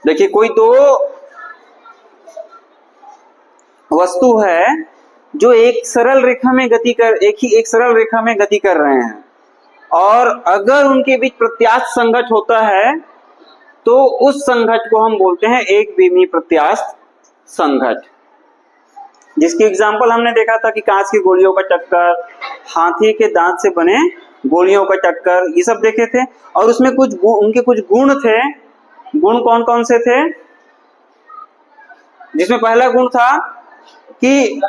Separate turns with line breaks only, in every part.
देखिए कोई दो वस्तु है जो एक सरल रेखा में एक सरल रेखा में गति कर रहे हैं, और अगर उनके बीच प्रत्यास्थ संघट होता है तो उस संघट को हम बोलते हैं एक विमीय प्रत्यास्थ संघट। जिसकी एग्जांपल हमने देखा था कि कांच की गोलियों का टक्कर, हाथी के दांत से बने गोलियों का टक्कर, ये सब देखे थे। और उसमें उनके कुछ गुण थे। गुण कौन कौन से थे? जिसमें पहला गुण था कि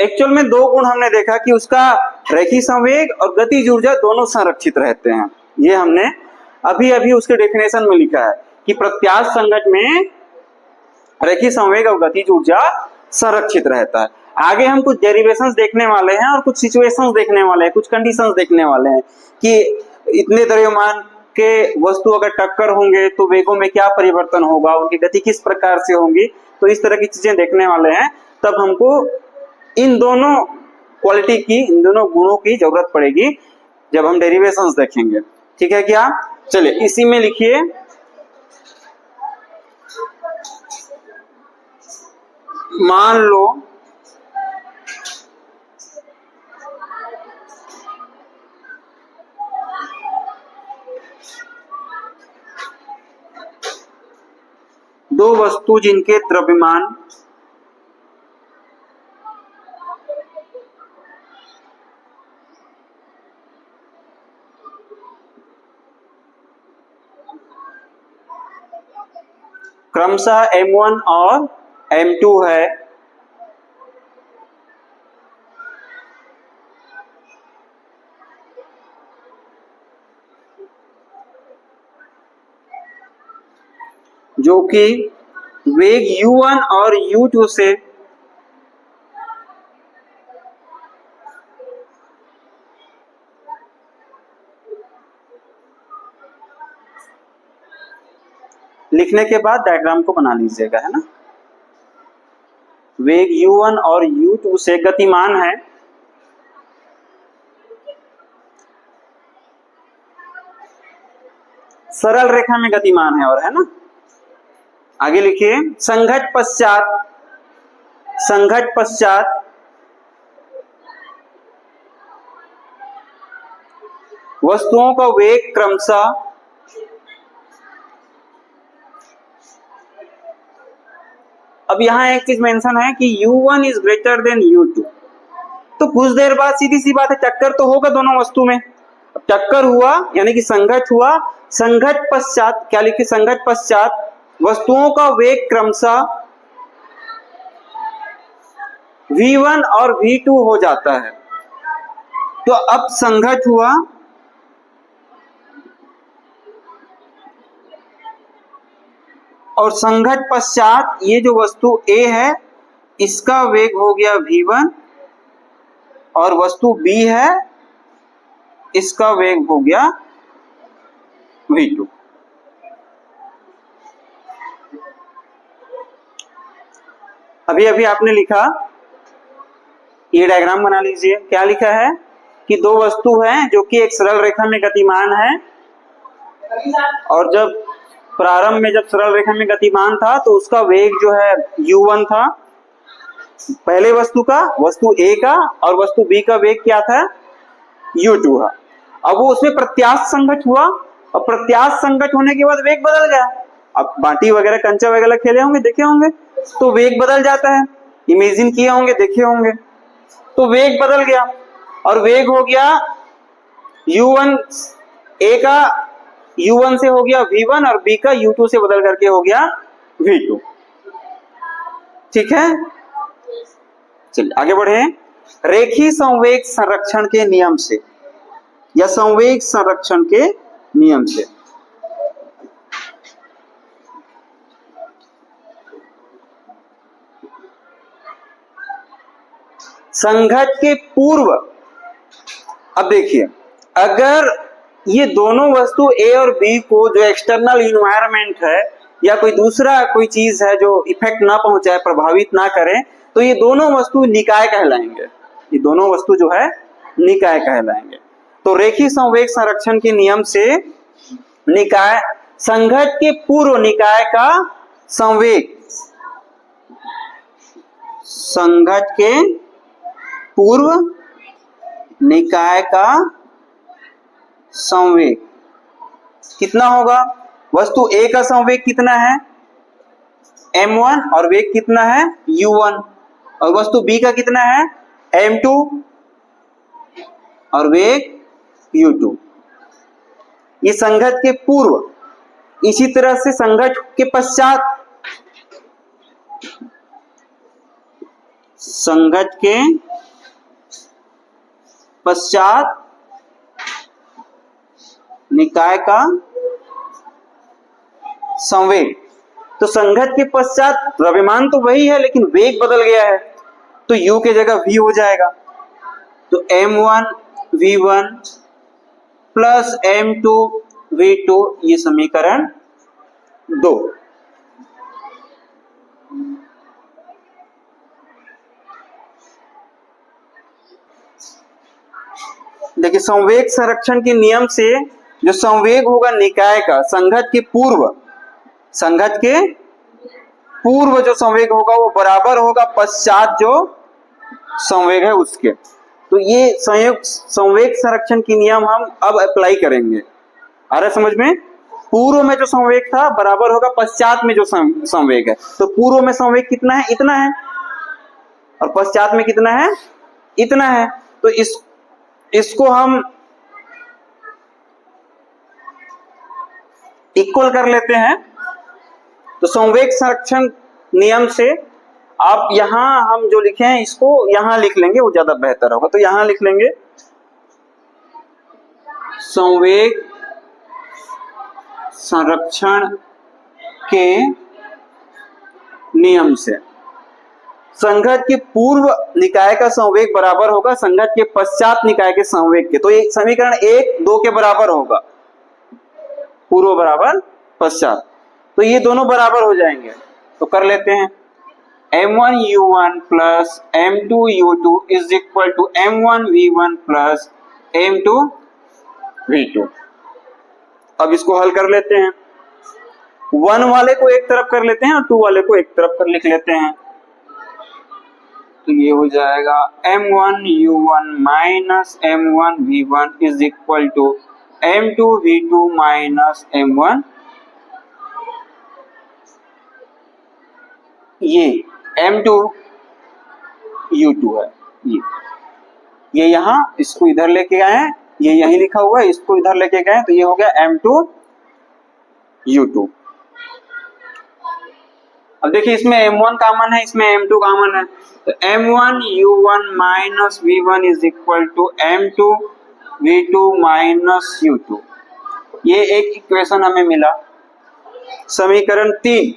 एक्चुअल में दो गुण हमने देखा कि उसका रेखीय संवेग और गतिज ऊर्जा दोनों संरक्षित रहते हैं। ये हमने अभी अभी उसके डेफिनेशन में लिखा है कि प्रत्यास्थ संघट में रेखीय संवेग और गतिज ऊर्जा संरक्षित रहता है। आगे हम कुछ डेरिवेशंस देखने वाले हैं और कुछ सिचुएशंस देखने वाले हैं, कुछ कंडीशंस देखने वाले हैं कि इतने द्रव्यमान के वस्तु अगर टक्कर होंगे तो वेगों में क्या परिवर्तन होगा, उनकी गति किस प्रकार से होंगी। तो इस तरह की चीजें देखने वाले हैं। तब हमको इन दोनों क्वालिटी की, इन दोनों गुणों की जरूरत पड़ेगी जब हम डेरिवेशंस देखेंगे। ठीक है क्या? चलिए इसी में लिखिए, मान लो दो वस्तु जिनके द्रव्यमान क्रमशः M1 और M2 है, जो कि वेग U1 और U2 से लिखने के बाद डायग्राम को बना लीजिएगा, है ना। वेग U1 और U2 से गतिमान है, सरल रेखा में गतिमान है, और है ना। आगे लिखिए, संघट पश्चात वस्तुओं का वेग क्रमशः अब यहां एक चीज मेंशन है कि U1 is greater than U2। तो कुछ देर बाद सीधी सी बात है, टक्कर तो होगा दोनों वस्तु में। टक्कर हुआ यानी कि संघट हुआ, संघट पश्चात क्या लिखे, संघट पश्चात वस्तुओं का वेग क्रमशः V1 और V2 हो जाता है। तो अब संघट हुआ, और संघट पश्चात ये जो वस्तु A है इसका वेग हो गया V1, और वस्तु B है इसका वेग हो गया V2। अभी अभी आपने लिखा, ये डायग्राम बना लीजिए। क्या लिखा है कि दो वस्तु हैं जो कि एक सरल रेखा में गतिमान है, और जब प्रारंभ में जब सरल रेखा में गतिमान था तो उसका वेग जो है U1 था पहले वस्तु का, वस्तु A का, और वस्तु B का वेग क्या था, U2 था। अब वो उसमें प्रत्यास्थ संघट हुआ, और प्रत्यास्थ संघट होने के बाद वेग बदल गया। अब बाटी वगैरह, कंचा वगैरह खेले होंगे, देखे होंगे, तो वेग बदल जाता है, इमेजिन किए होंगे, देखे होंगे। तो वेग बदल गया, और वेग हो गया U1 A का U1 से हो गया V1, और B का U2 से बदल करके हो गया V2। ठीक है, चलिए आगे बढ़े। रेखीय संवेग संरक्षण के नियम से, या संवेग संरक्षण के नियम से, संघट के पूर्व, अब देखिए, अगर ये दोनों वस्तु A और B को जो एक्सटर्नल इन्वायरमेंट है या कोई दूसरा कोई चीज है जो इफेक्ट ना पहुंचाए, प्रभावित ना करे, तो ये दोनों वस्तु निकाय कहलाएंगे। ये दोनों वस्तु जो है निकाय कहलाएंगे। तो रेखीय संवेग संरक्षण के नियम से निकाय संघट के पूर्व निकाय का संवेग, संघट के पूर्व निकाय का संवेग कितना होगा? वस्तु A का संवेग कितना है? m1 और वेग कितना है? u1। और वस्तु B का कितना है? m2 और वेग u2। ये संघट के पूर्व। इसी तरह से संघट के पश्चात, संघट के पश्चात निकाय का संवेग। तो संघट के पश्चात द्रव्यमान तो वही है लेकिन वेग बदल गया है, तो u के जगह v हो जाएगा। तो m1 v1 plus m2 v2, ये समीकरण 2। देखिए संवेग संरक्षण के नियम से जो संवेग होगा निकाय का संघट के पूर्व, संघट के पूर्व जो संवेग होगा वो बराबर होगा पश्चात जो संवेग है उसके। तो ये संवेग संरक्षण की नियम हम अब अप्लाई करेंगे। आ रहा है समझ में? पूर्व में जो संवेग था बराबर होगा पश्चात में जो संवेग है। तो पूर्व में संवेग कितना है? इतना है। और पश्चात में कितना है? इतना है। तो इसको हम इक्वल कर लेते हैं। तो संवेग संरक्षण नियम से आप यहां हम जो लिखे हैं इसको यहां लिख लेंगे, वो ज्यादा बेहतर होगा। तो यहां लिख लेंगे संवेग संरक्षण के नियम से संघट के पूर्व निकाय का संवेग बराबर होगा संघट के पश्चात निकाय के संवेग के। तो ये समीकरण 1, 2 के बराबर होगा, पूर्व बराबर पश्चात। तो ये दोनों बराबर हो जाएंगे। तो कर लेते हैं m1 u1 plus m2 u2 is equal to m1 v1 plus m2 v2। अब इसको हल कर लेते हैं। 1 वाले को एक तरफ कर लेते हैं और 2 वाले को एक तरफ कर लिख लेते हैं। तो ये हो जाएगा m1 u1 minus m1 v1 is equal to m2 v2 minus m1। ये m2 u2 है। ये यहां इसको इधर लेके गए हैं, ये यही लिखा हुआ है, इसको इधर लेके गए, तो ये हो गया m2 u2। अब देखिए इसमें m1 कॉमन है, इसमें m2 कॉमन है। तो m1 u1 minus v1 is equal to m2 v2 minus u2। ये एक इक्वेशन हमें मिला। समीकरण 3,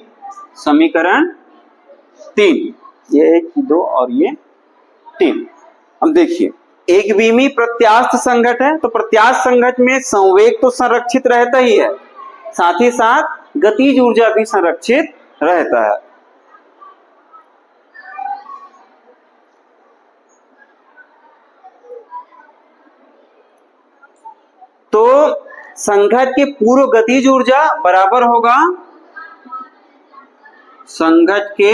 समीकरण 3, ये 1, 2 और ये 3। अब देखिए एक विमी प्रत्यास्थ संघट है, तो प्रत्यास्थ संघट में संवेग तो संरक्षित रहता ही है, साथ ही साथ गतिज ऊर्जा भी संरक्षित रहता है। तो संघट के पूर्व गतिज ऊर्जा बराबर होगा, संघट के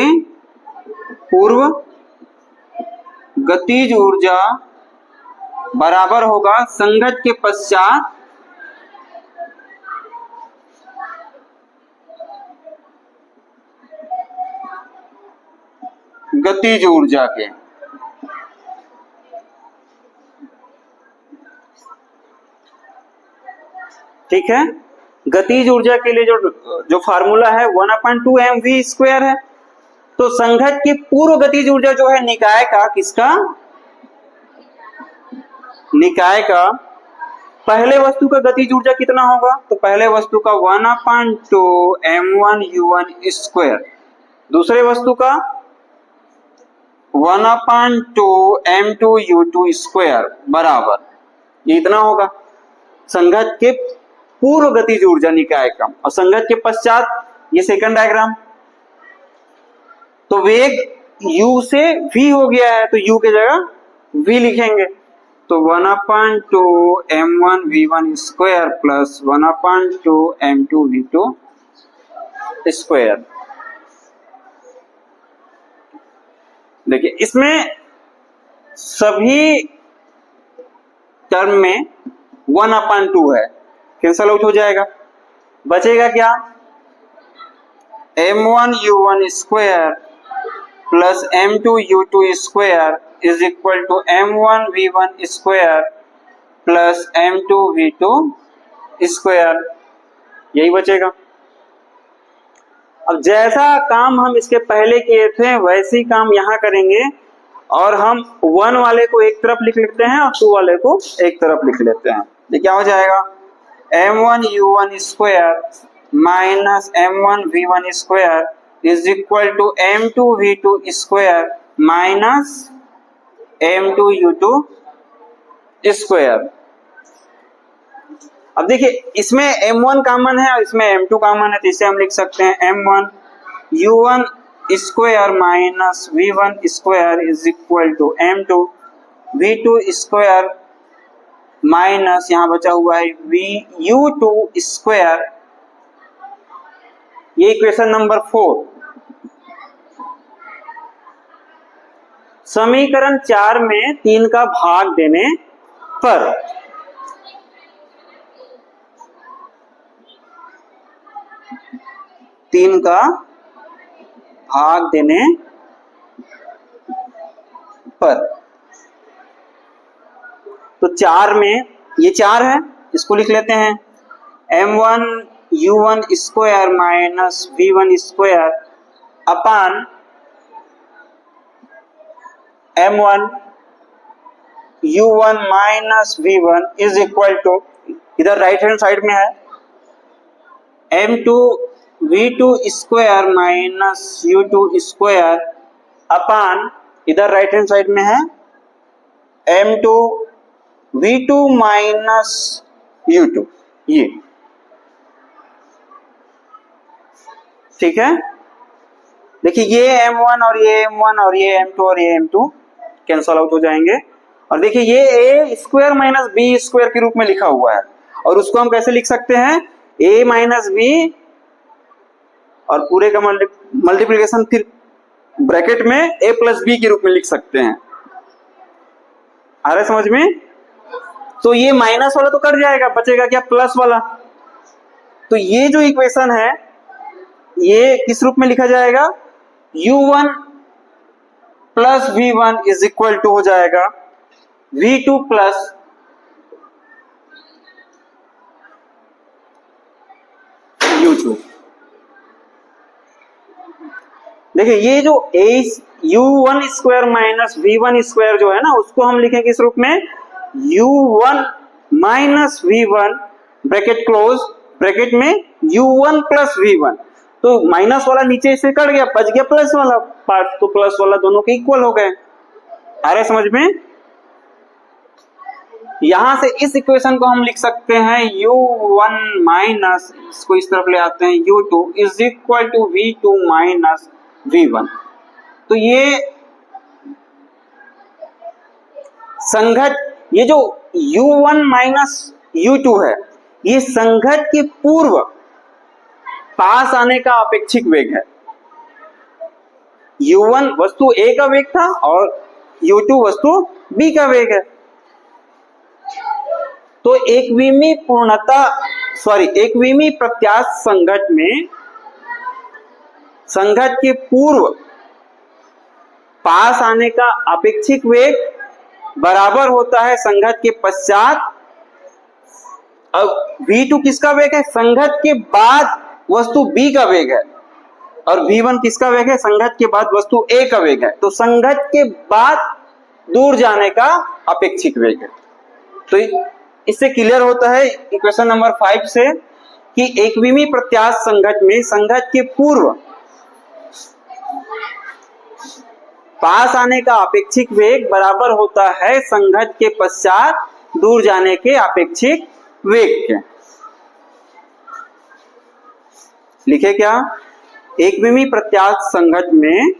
पूर्व गतिज ऊर्जा बराबर होगा संघट के पश्चात गतिज ऊर्जा के। ठीक है, गतिज ऊर्जा के लिए जो फार्मूला है 1/2mv² है। तो संघट की पूर्व गतिज ऊर्जा जो है निकाय का, किसका? निकाय का पहले वस्तु का गतिज ऊर्जा कितना होगा? तो पहले वस्तु का 1/2m1u1², दूसरे वस्तु का 1/2m2u2² बराबर, ये इतना होगा संघट के पूर्व गतिज ऊर्जा निकाय का। और संघट के पश्चात ये सेकंड डायग्राम। तो वेग u से v हो गया है, तो u की जगह v लिखेंगे। तो 1/2 m1v1 square plus 1/2 m2v2 square. देखिए इसमें सभी टर्म में 1/2 है, कैंसल आउट हो जाएगा, बचेगा क्या, m1u1 square plus m2u2 square is equal to m1v1 square plus m2v2 square, यही बचेगा। अब जैसा काम हम इसके पहले किए थे वैसे ही काम यहाँ करेंगे, और हम 1 वाले को एक तरफ लिख लेते हैं और 2 वाले को एक तरफ लिख लेते हैं। ये क्या हो जाएगा, m1u1 square minus m1v1 square is equal to m2v2 square minus m2u2 square. अब देखिए इसमें m1 कॉमन है और इसमें m2 कॉमन है, तो इसे हम लिख सकते हैं m1u1 square minus v1 square is equal to m2v2 square minus यहाँ बचा हुआ है u2 स्क्वायर। ये इक्वेशन नंबर 4। समीकरण 4 में 3 का भाग देने पर तो 4 में ये 4 है, इसको लिख लेते हैं m1u1 square minus v1 square upon m1u1 minus v1 is equal to, इधर राइट हैंड साइड में है m2v2 square minus u2 square upon, इधर राइट हैंड साइड में है m2v2 माइनस u2, ये ठीक है। देखिए ये m1 और ये m1 और ये m2 और ये m2 कैंसल आउट हो जाएंगे, और देखिए ये a square minus b square के रूप में लिखा हुआ है, और उसको हम कैसे लिख सकते हैं, a माइनस b और पूरे का मल्टीप्लिकेशन फिर ब्रैकेट में a प्लस b के रूप में लिख सकते हैं। आ रहा है समझ में? तो ये माइनस वाला तो कट जाएगा, बचेगा क्या, प्लस वाला। तो ये जो इक्वेशन है ये किस रूप में लिखा जाएगा, u1 plus v1 is equal to हो जाएगा v2 प्लस u2। देखिए ये जो u1 square minus v1 square जो है ना, उसको हम लिखेंगे किस रूप में, u1 minus v1 bracket close, bracket में u1 प्लस v1, तो माइनस वाला नीचे से कट गया, बच गया प्लस वाला पार्ट, तो प्लस वाला दोनों के इक्वल हो गए। आ रहे समझ में? यहां से इस इक्वेशन को हम लिख सकते हैं u1 माइनस, इसको इस तरफ ले आते हैं u2 is equal to v2 minus v1। तो ये संघट, ये जो u1 माइनस u2 है, ये संघट के पूर्व पास आने का अपेक्षिक वेग है। u1 वस्तु a का वेग था और u2 वस्तु b का वेग है। तो एकविमीय प्रत्यास्थ संघट में संघट के पूर्व पास आने का अपेक्षिक वेग बराबर होता है संघट के पश्चात, अब v2 किसका वेग है, संघट के बाद वस्तु b का वेग है, और v1 किसका वेग है, संघट के बाद वस्तु a का वेग है। तो संघट के बाद दूर जाने का अपेक्षिक वेग है। तो इससे क्लियर होता है इक्वेशन नंबर 5 से कि एकविमीय प्रत्यास्थ संघट में संघट के पूर्व पास आने का अपेक्षिक वेग बराबर होता है संघट के पश्चात दूर जाने के अपेक्षिक वेग के। लिखे क्या, एकविमीय प्रत्यास्थ संघट में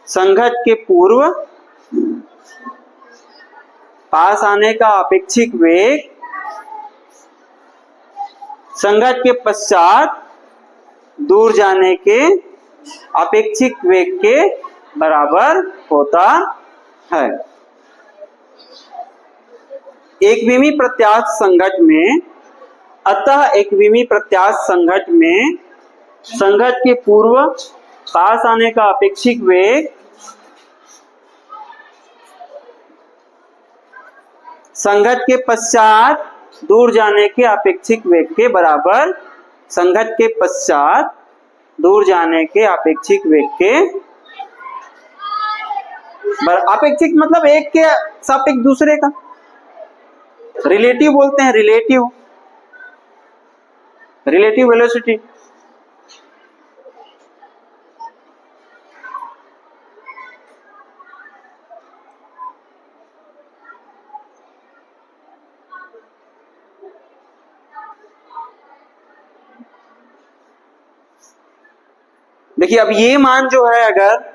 संघट के पूर्व पास आने का अपेक्षित वेग संघट के पश्चात दूर जाने के अपेक्षित वेग के बराबर होता है। एकविमी प्रत्यास्थ संघट में, अतः एकविमी प्रत्यास्थ संघट में संघट के पूर्व पास आने का अपेक्षित वेग संघट के पश्चात दूर जाने के अपेक्षित वेग के बराबर, संघट के पश्चात दूर जाने के अपेक्षित वेग के अपेक्षित मतलब एक के सापेक्ष दूसरे का, रिलेटिव बोलते हैं, रिलेटिव वेलोसिटी। देखिए अब ये मान जो है, अगर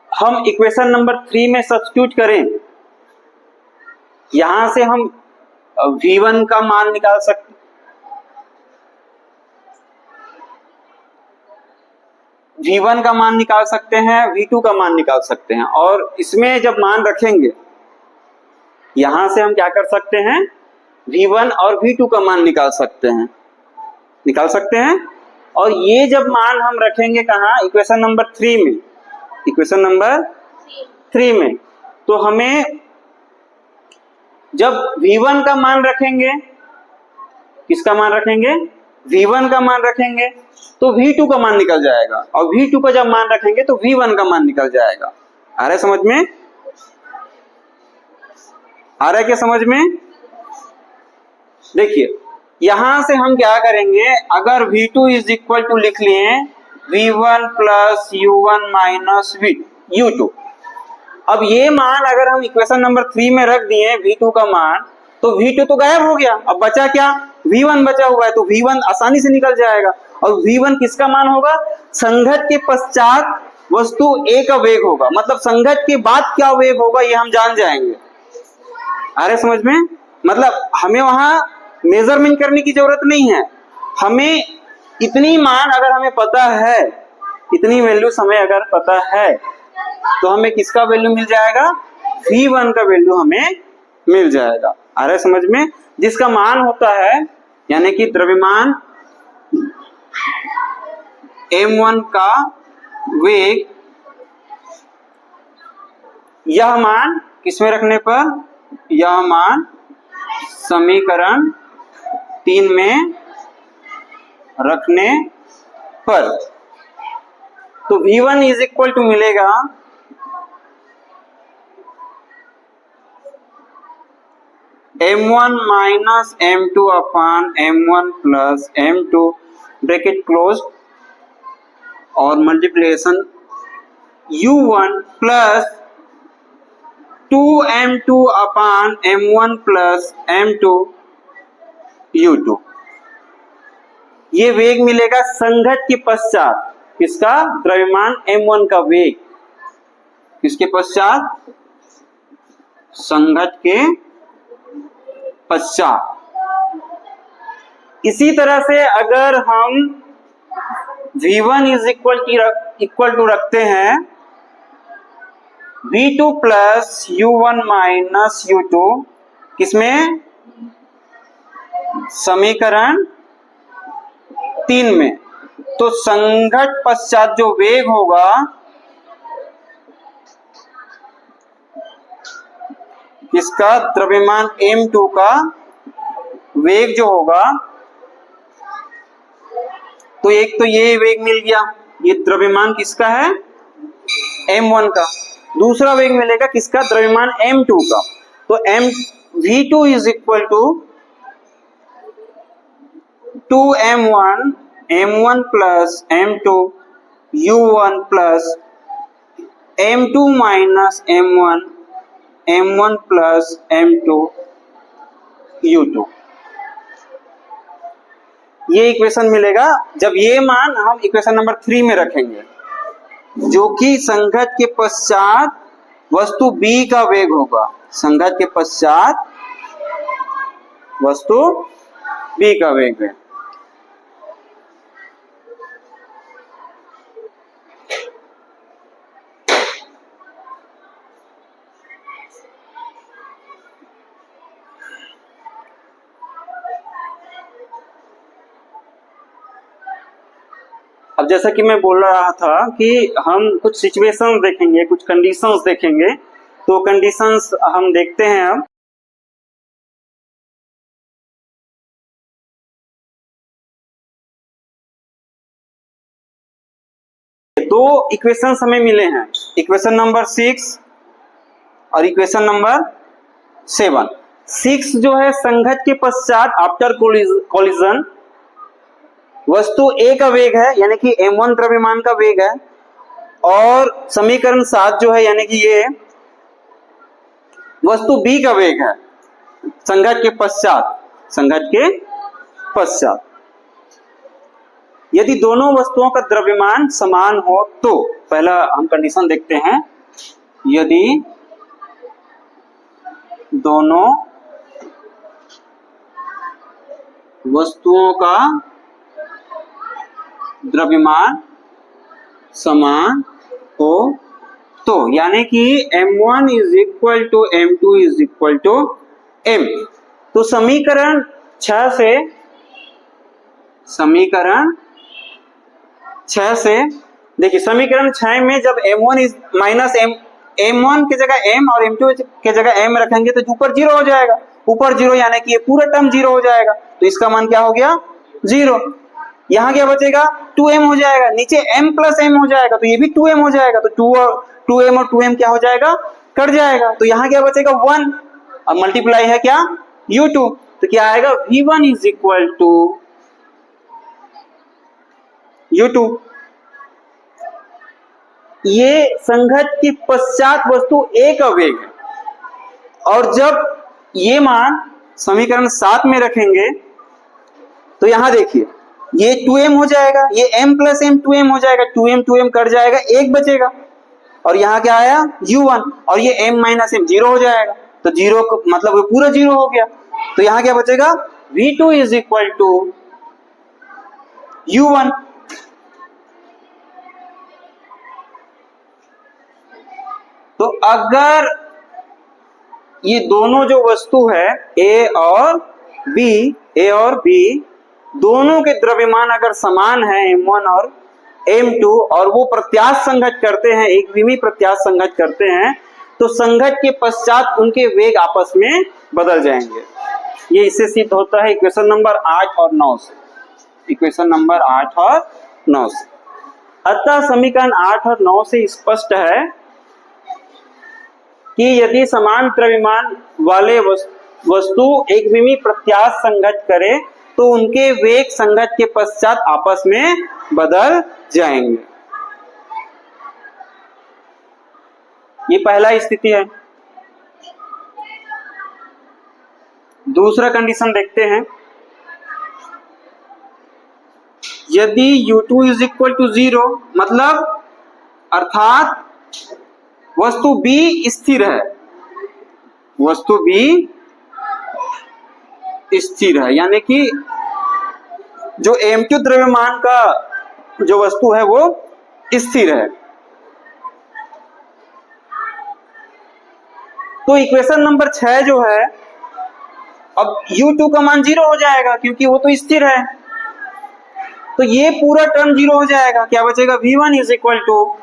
हम इक्वेशन नंबर 3 में सब्स्टिट्यूट करें, यहां से हम v1 का मान निकाल सकते, v1 का मान निकाल सकते हैं, v2 का मान निकाल सकते हैं, और इसमें जब मान रखेंगे यहां से हम क्या कर सकते हैं, v1 और v2 का मान निकाल सकते हैं। और ये जब मान हम रखेंगे कहाँ, इक्वेशन नंबर 3 में, इक्वेशन नंबर 3 में, तो हमें जब v1 का मान रखेंगे, किसका मान रखेंगे, v1 का मान रखेंगे, तो v2 का मान निकल जाएगा, और v2 का जब मान रखेंगे तो v1 का मान निकल जाएगा। आ रहा है समझ में, आ रहा है क्या समझ में? देखिए यहां से हम क्या करेंगे, अगर v2 इज इक्वल टू लिख लिए v1 plus u1 minus u2, अब ये मान अगर हम इक्वेशन नंबर 3 में रख दिए v2 का मान, तो v2 तो गायब हो गया, अब बचा क्या, v1 बचा हुआ है, तो v1 आसानी से निकल जाएगा। और v1 किसका मान होगा, संघट के पश्चात वस्तु A का वेग होगा, मतलब संघट के बाद क्या वेग होगा ये हम जान जाएंगे। आ रहे समझ में, मतलब हमें वहां मेजरमेंट करने की जरूरत नहीं है, हमें इतनी मान अगर हमें पता है, इतनी वैल्यू हमें अगर पता है, तो हमें किसका वैल्यू मिल जाएगा, v1 का वैल्यू हमें मिल जाएगा। आ रहा है समझ में, जिसका मान होता है, यानी कि द्रव्यमान m1 का वेग, यह मान किसमें रखने पर, यह मान समीकरण 3 में रखने पर, तो v1 इज इक्वल टू मिलेगा m1 minus m2 upon m1 plus m2 bracket close, और मल्टीप्लिकेशन u1 प्लस 2m2 अपान m1 प्लस m2 u2। ये वेग मिलेगा संघट के पश्चात, किसका, द्रव्यमान m1 का वेग, किसके पश्चात, संघट के पश्चात। इसी तरह से अगर हम v1 इज इक्वल टू रखते हैं v2 plus u1 minus u2, किसमें, समीकरण 3 में, तो संघट पश्चात जो वेग होगा, इसका द्रव्यमान m2 का वेग जो होगा, तो एक तो ये वेग मिल गया, ये द्रव्यमान किसका है, m1 का, दूसरा वेग मिलेगा किसका, द्रव्यमान m2 का, तो v2 is equal to 2m1 m1 plus m2 u1 plus m2 minus m1 m1 plus m2 u2। ये इक्वेशन मिलेगा जब ये मान हम इक्वेशन नंबर 3 में रखेंगे, जो कि संघट के पश्चात वस्तु B का वेग होगा, संघट के पश्चात वस्तु B का वेग है। अब जैसा कि मैं बोल रहा था कि हम कुछ सिचुएशंस देखेंगे, कुछ कंडीशंस देखेंगे, तो कंडीशंस हम देखते हैं अब। दो इक्वेशंस हमें मिले हैं, इक्वेशन नंबर 6 और इक्वेशन नंबर 7। 6 जो है संघट के पश्चात आफ्टर कोलिजन वस्तु A का वेग है, यानी कि m1 द्रव्यमान का वेग है, और समीकरण 7 जो है यानी कि ये वस्तु B का वेग है संघट के पश्चात, संघट के पश्चात। यदि दोनों वस्तुओं का द्रव्यमान समान हो तो, पहला हम कंडीशन देखते हैं, यदि दोनों वस्तुओं का द्रव्यमान समान हो तो, यानी कि m1 is equal to m2 is equal to m। तो समीकरण 6 से देखिए, समीकरण 6 में जब m1 इज माइनस m1 की जगह m और m2 की जगह m रखेंगे तो ऊपर 0 हो जाएगा, ऊपर 0 यानी कि ये पूरा टर्म 0 हो जाएगा, तो इसका मान क्या हो गया 0। यहाँ क्या बचेगा 2m हो जाएगा, नीचे m प्लस m हो जाएगा तो ये भी 2m हो जाएगा, तो 2m और 2m क्या हो जाएगा, कट जाएगा, तो यहाँ क्या बचेगा 1, अब मल्टीप्लाई है क्या u2, तो क्या आएगा v1 is equal to u2। ये संघट के पश्चात वस्तु A का वेग है, और जब ये मान समीकरण 7 में रखेंगे तो यहां देखिए ये 2m हो जाएगा, ये m प्लस m 2m हो जाएगा, 2m कट जाएगा, 1 बचेगा, और यहाँ क्या आया u1, और ये m माइनस m 0 हो जाएगा, तो 0 मतलब वो पूरा 0 हो गया, तो यहाँ क्या बचेगा v2 is equal to u1। तो अगर ये दोनों जो वस्तु है A और B दोनों के द्रव्यमान अगर समान है m1 और m2, और वो प्रत्यास्थ संघट करते हैं, एक विमी प्रत्यास्थ संघट करते हैं, तो संघट के पश्चात उनके वेग आपस में बदल जाएंगे। ये इससे सिद्ध होता है इक्वेशन नंबर 8 और 9 से, इक्वेशन नंबर 8 और 9 से। अतः समीकरण 8 और 9 से स्पष्ट है कि यदि समान द्रव्यमान वाले वस्तु एक विमी प्रत्यास्थ संघट करे तो उनके वेग संघट के पश्चात आपस में बदल जाएंगे। ये पहला स्थिति है। दूसरा कंडीशन देखते हैं, यदि u2 इज इक्वल टू 0, मतलब अर्थात वस्तु B स्थिर है, वस्तु B स्थिर है, यानी कि जो m2 द्रव्यमान का जो वस्तु है वो स्थिर है, तो इक्वेशन नंबर 6 जो है, अब u2 का मान 0 हो जाएगा क्योंकि वो तो स्थिर है, तो ये पूरा टर्म 0 हो जाएगा, क्या बचेगा v1 is equal to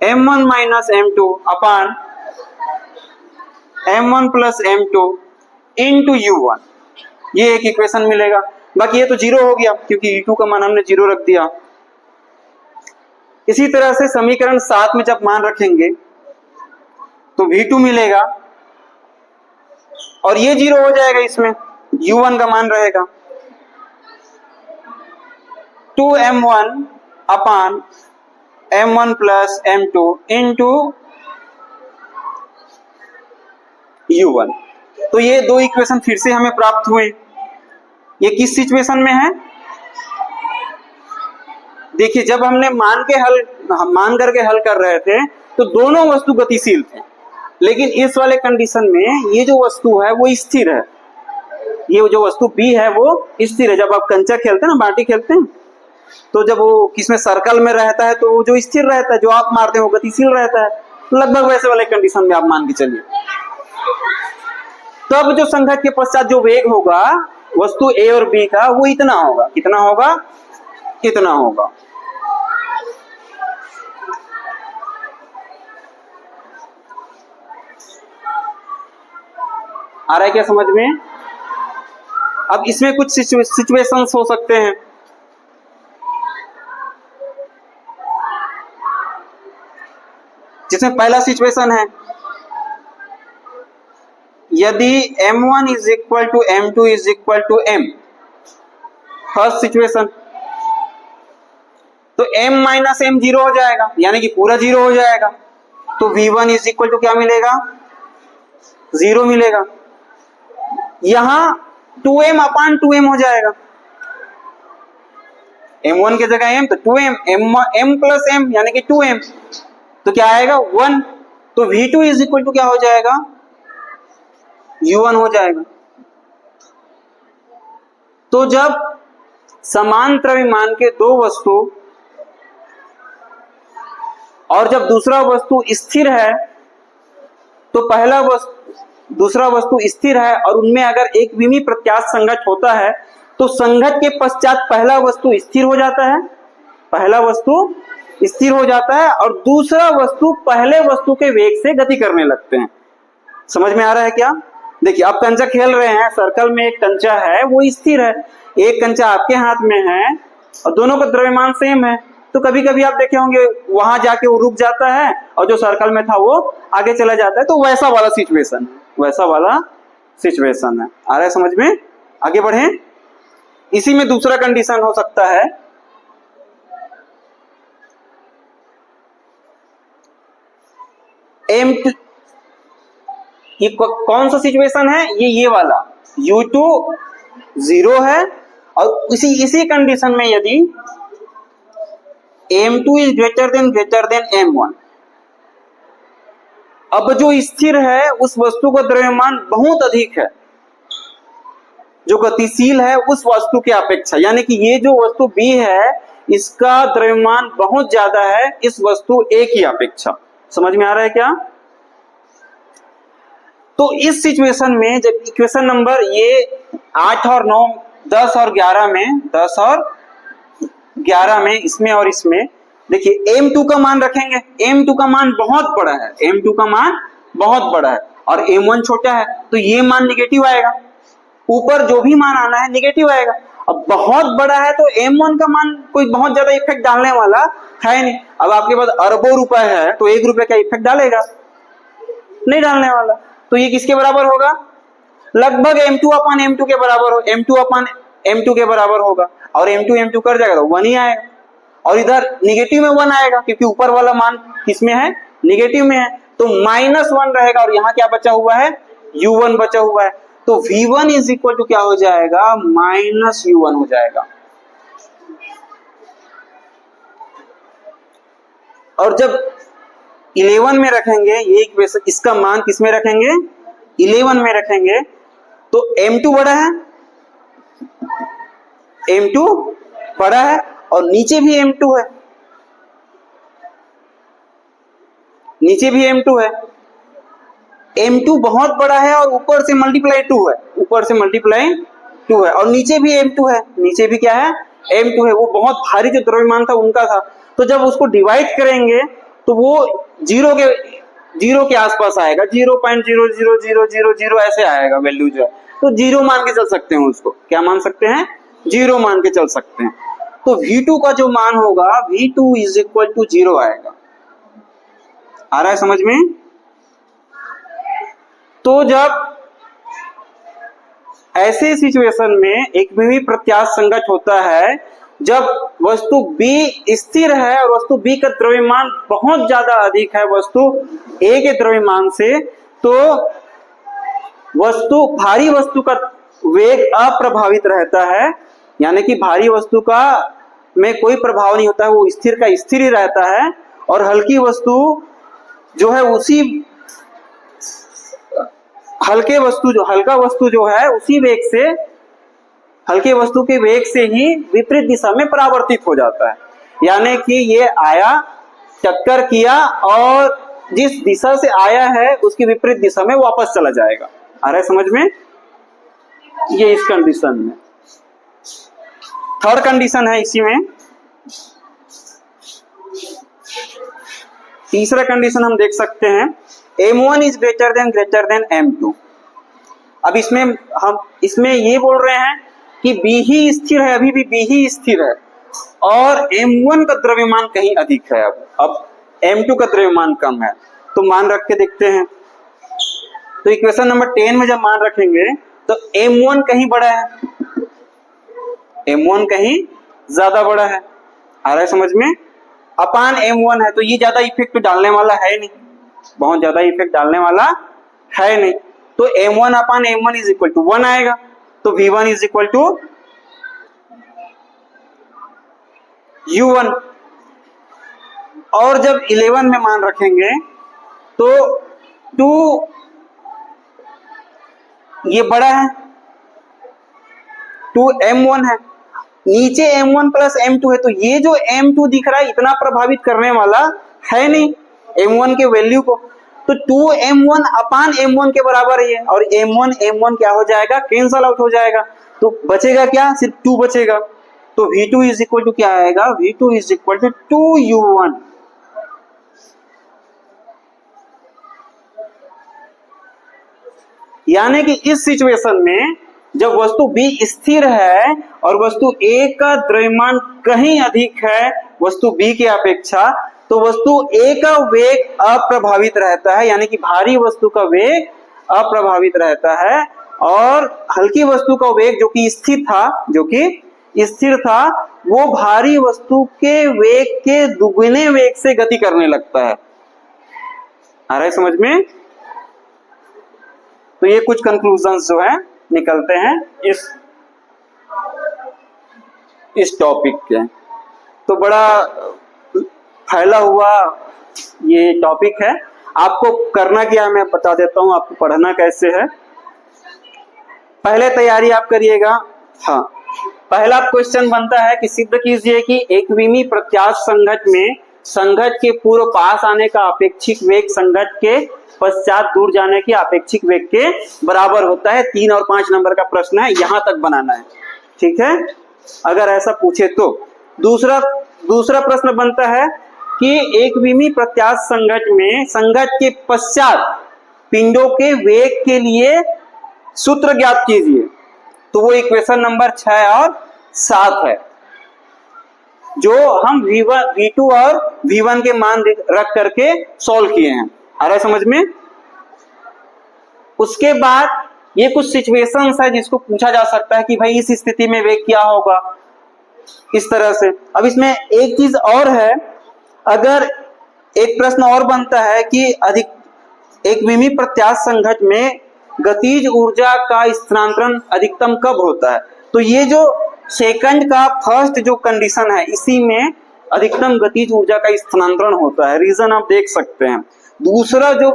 m1 minus m2 upon m1 plus m2 into u1। ये एक इक्वेशन मिलेगा, बाकी ये तो 0 हो गया क्योंकि u2 का मान हमने 0 रख दिया। इसी तरह से समीकरण 7 में जब मान रखेंगे तो v2 मिलेगा, और ये 0 हो जाएगा, इसमें u1 का मान रहेगा 2m1 अपान m1 plus m2 into u1। तो ये दो इक्वेशन फिर से हमें प्राप्त हुए। ये किस सिचुएशन में है, देखिए जब हमने मान के हल हम मान करके हल कर रहे थे तो दोनों वस्तु गतिशील थे, लेकिन इस वाले कंडीशन में ये जो वस्तु है वो स्थिर है, ये जो वस्तु बी है वो स्थिर है। जब आप कंचा खेलते हैं ना, बाटी खेलते हैं, तो जब वो किसमें सर्कल में रहता है तो वो जो स्थिर रहता है, जो आप मारते हैं वो गतिशील रहता है। लगभग वैसे वाले कंडीशन में आप मान के चलिए। तब जो संघट के पश्चात जो वेग होगा वस्तु ए और बी का वो इतना होगा, कितना होगा, इतना होगा। आ रहा है क्या समझ में? अब इसमें कुछ सिचुएशंस हो सकते हैं। जिसमें पहला सिचुएशन है, यदि m1 is equal to m2 is equal to m, first situation, तो m माइनस m जीरो हो जाएगा, यानी कि पूरा जीरो हो जाएगा। तो v1 इज इक्वल टू क्या मिलेगा, जीरो मिलेगा। यहां 2m अपान 2m हो जाएगा, m1 की जगह m तो 2m, m प्लस m यानी कि 2m, तो क्या आएगा 1। तो v2 इज इक्वल टू क्या हो जाएगा, u1 हो जाएगा। तो जब समान द्रव्यमान के दो वस्तु और जब दूसरा वस्तु स्थिर है, तो पहला वस्तु दूसरा वस्तु स्थिर है और उनमें अगर एक विमी प्रत्यास्थ संघट होता है तो संघट के पश्चात पहला वस्तु स्थिर हो जाता है, पहला वस्तु स्थिर हो जाता है और दूसरा वस्तु पहले वस्तु के वेग से गति करने लगते हैं। समझ में आ रहा है क्या? देखिए, आप कंचा खेल रहे हैं, सर्कल में एक कंचा है वो स्थिर है, एक कंचा आपके हाथ में है और दोनों का द्रव्यमान सेम है, तो कभी कभी आप देखे होंगे वहां जाके वो रुक जाता है और जो सर्कल में था वो आगे चला जाता है। तो वैसा वाला सिचुएशन है, वैसा वाला सिचुएशन है। आ रहा है समझ में? आगे बढ़े। इसी में दूसरा कंडीशन हो सकता है, m2, ये कौन सा सिचुएशन है, ये वाला, u2 जीरो है और इसी कंडीशन में यदि m2 is greater than m1, अब जो स्थिर है उस वस्तु का द्रव्यमान बहुत अधिक है, जो गतिशील है उस वस्तु के अपेक्षा, यानी कि ये जो वस्तु B है इसका द्रव्यमान बहुत ज्यादा है इस वस्तु A की अपेक्षा। समझ में आ रहा है क्या? तो इस सिचुएशन में जब इक्वेशन नंबर ये 8 और 9, 10 और 11 में, 10 और 11 में, इसमें और इसमें, देखिए m2 का मान रखेंगे, m2 का मान बहुत बड़ा है, m2 का मान बहुत बड़ा है और m1 छोटा है, तो ये मान निगेटिव आएगा, ऊपर जो भी मान आना है निगेटिव आएगा। अब बहुत बड़ा है तो m1 का मान कोई बहुत ज्यादा इफेक्ट डालने वाला है नहीं। अब आपके पास अरबों रुपए है तो 1 रुपए का इफेक्ट डालेगा? नहीं डालने वाला। तो ये किसके बराबर होगा, लगभग m2 अपान m2 के बराबर हो, m2 अपान m2 के बराबर होगा और m2 कर जाएगा तो 1 ही आएगा और इधर निगेटिव में 1 आएगा क्योंकि ऊपर वाला मान किसमें है, निगेटिव में है, तो -1 रहेगा और यहाँ क्या बचा हुआ है, u1 बचा हुआ है। तो v1 इज इक्वल टू क्या हो जाएगा, -u1 हो जाएगा। और जब 11 में रखेंगे, ये इक्वेशन, इसका मान किसमें रखेंगे, 11 में रखेंगे, तो m2 बड़ा है, m2 बड़ा है और नीचे भी m2 है, नीचे भी m2 है, m2 बहुत बड़ा है और ऊपर से मल्टीप्लाई 2 है, ऊपर से मल्टीप्लाई 2 है और नीचे भी m2 है, नीचे भी क्या है, m2 है। वो बहुत भारी जो द्रव्यमान था उनका था, तो जब उसको डिवाइड करेंगे तो वो जीरो के आसपास आएगा, 0.00000 ऐसे आएगा वैल्यू जो है, तो जीरो मान के चल सकते हैं उसको, क्या मान सकते हैं, जीरो मान के चल सकते हैं। तो v2 का जो मान होगा v2 इज इक्वल टू 0 आएगा। आ रहा है समझ में? तो जब ऐसे सिचुएशन में एक विमी प्रत्यास्थ संघट होता है, जब वस्तु B स्थिर है और वस्तु B का द्रव्यमान बहुत ज्यादा अधिक है वस्तु A के द्रव्यमान से, तो भारी वस्तु का वेग अप्रभावित रहता है, यानी कि भारी वस्तु का में कोई प्रभाव नहीं होता है, वो स्थिर का स्थिर ही रहता है, और हल्की वस्तु जो है उसी हल्का वस्तु जो है उसी वेग से, हल्के वस्तु के वेग से ही विपरीत दिशा में परावर्तित हो जाता है। यानी कि ये आया, टक्कर किया, और जिस दिशा से आया है उसकी विपरीत दिशा में वापस चला जाएगा। आ रहा है समझ में? ये इस कंडीशन में थर्ड कंडीशन है। इसी में तीसरा कंडीशन हम देख सकते हैं, M1 is greater than M2। अब इसमें ये बोल रहे हैं कि B ही स्थिर है, अभी भी B ही स्थिर है, और M1 का द्रव्यमान कहीं अधिक है। अब M2 का द्रव्यमान कम है, तो मान रख के देखते हैं। तो इक्वेशन नंबर 10 में जब मान रखेंगे तो M1 कहीं बड़ा है, M1 कहीं ज्यादा बड़ा है। आ रहा है समझ में? अपान M1 है, तो ये ज्यादा इफेक्ट डालने वाला है नहीं, बहुत ज्यादा इफेक्ट डालने वाला है नहीं, तो M1 upon M1 is equal to 1 आएगा। तो V1 is equal to U1। और जब 11 में मान रखेंगे तो 2 ये बड़ा है, 2 M1 है, नीचे M1 प्लस M2 है, तो ये जो M2 दिख रहा है इतना प्रभावित करने वाला है नहीं M1 के वैल्यू को, तो 2M1 अपान M1 के बराबर है, और M1 क्या हो जाएगा? कैंसल आउट हो जाएगा, तो बचेगा क्या? सिर्फ 2 बचेगा। तो V2 इज इक्वल टू क्या आएगा? V2 is equal to 2U1। यानी कि इस सिचुएशन में जब वस्तु B स्थिर है और वस्तु A का द्रव्यमान कहीं अधिक है वस्तु B की अपेक्षा, तो वस्तु A का वेग अप्रभावित रहता है, यानी कि भारी वस्तु का वेग अप्रभावित रहता है, और हल्की वस्तु का वेग जो कि स्थिर था वो भारी वस्तु के वेग के दुगने वेग से गति करने लगता है। आ रहा है समझ में? तो ये कुछ कंक्लूजन्स जो है निकलते हैं इस टॉपिक के। तो बड़ा फैला हुआ ये टॉपिक है। आपको करना क्या है मैं बता देता हूं, आपको पढ़ना कैसे है। पहले तैयारी आप करिएगा। हाँ, पहला क्वेश्चन बनता है कि सिद्ध कीजिए कि एकविमीय प्रत्यास्थ संघट में संघट के पूर्व पास आने का अपेक्षित वेग संघट के पश्चात दूर जाने के अपेक्षित वेग के बराबर होता है। 3 और 5 नंबर का प्रश्न है, यहां तक बनाना है, ठीक है। अगर ऐसा पूछे तो दूसरा प्रश्न बनता है कि एकविमीय प्रत्यास्थ संघट में संघट के पश्चात पिंडों के वेग के लिए सूत्र ज्ञात कीजिए। तो वो इक्वेशन नंबर 6 और 7 है, जो हम V2 और V1 के मान रख करके सॉल्व किए हैं। आ रहा है समझ में? उसके बाद ये कुछ सिचुएशंस है जिसको पूछा जा सकता है कि भाई इस स्थिति में वेग क्या होगा, इस तरह से। अब इसमें एक चीज और है, अगर एक प्रश्न और बनता है कि एकविमीय प्रत्यास्थ संघट में गतिज ऊर्जा का स्थानांतरण अधिकतम कब होता है। तो ये जो सेकंड का फर्स्ट जो कंडीशन है, इसी में अधिकतम गतिज ऊर्जा का स्थानांतरण होता है। रीजन आप देख सकते हैं। दूसरा जो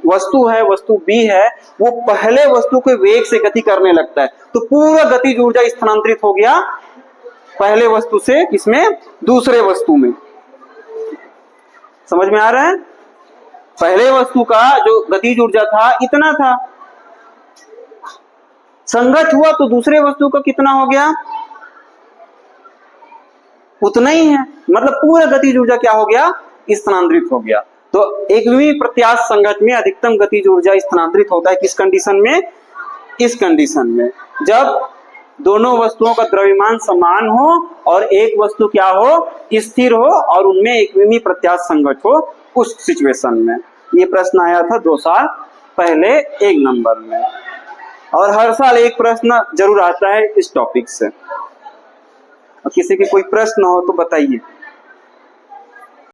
वस्तु है, वस्तु B है, वो पहले वस्तु के वेग से गति करने लगता है, तो पूरा गतिज ऊर्जा स्थानांतरित हो गया पहले वस्तु से किसमें? दूसरे वस्तु में। समझ में आ रहा है? पहले वस्तु का जो गतिज ऊर्जा था इतना था, संघट हुआ तो दूसरे वस्तु का कितना हो गया? उतना ही है, मतलब पूरा गतिज ऊर्जा क्या हो गया? स्थानांतरित हो गया। तो एकविमीय प्रत्यास्थ संघट में अधिकतम गतिज ऊर्जा स्थानांतरित होता है किस कंडीशन में? इस कंडीशन में, जब दोनों वस्तुओं का द्रव्यमान समान हो और एक वस्तु क्या हो? स्थिर हो, और उनमें एकविमीय प्रत्यास्थ संघट हो, उस सिचुएशन में। ये प्रश्न आया था 2 साल पहले 1 नंबर में, और हर साल एक प्रश्न जरूर आता है इस टॉपिक से। और किसी की कोई प्रश्न हो तो बताइए।